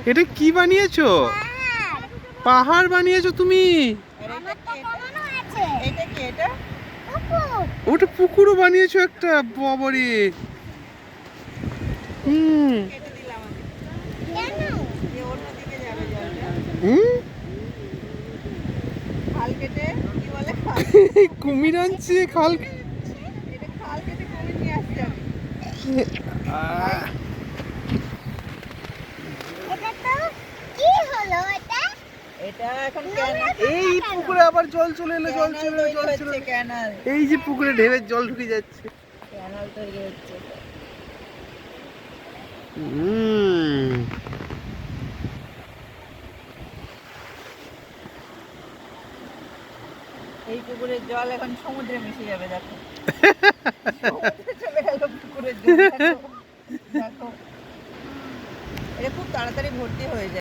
এটা কি বানিয়েছো? পাহাড় বানিয়েছো তুমি? ওটা পুকুরও বানিয়েছো একটা, বাবারে। হুম কুমির আনছে খাল। এই পুকুরে আবার জল চলে এলো, জল চলে এলো, জল চলে এলো। এই যে পুকুরে ঢেউয়ের জল ঢুকে যাচ্ছে। এই পুকুরের জল এখন সমুদ্রে মিশে যাবে, দেখো সমুদ্রে চলে গেল পুকুরের জল। দেখো দেখো, এটা খুব তাড়াতাড়ি ভর্তি হয়ে যায়।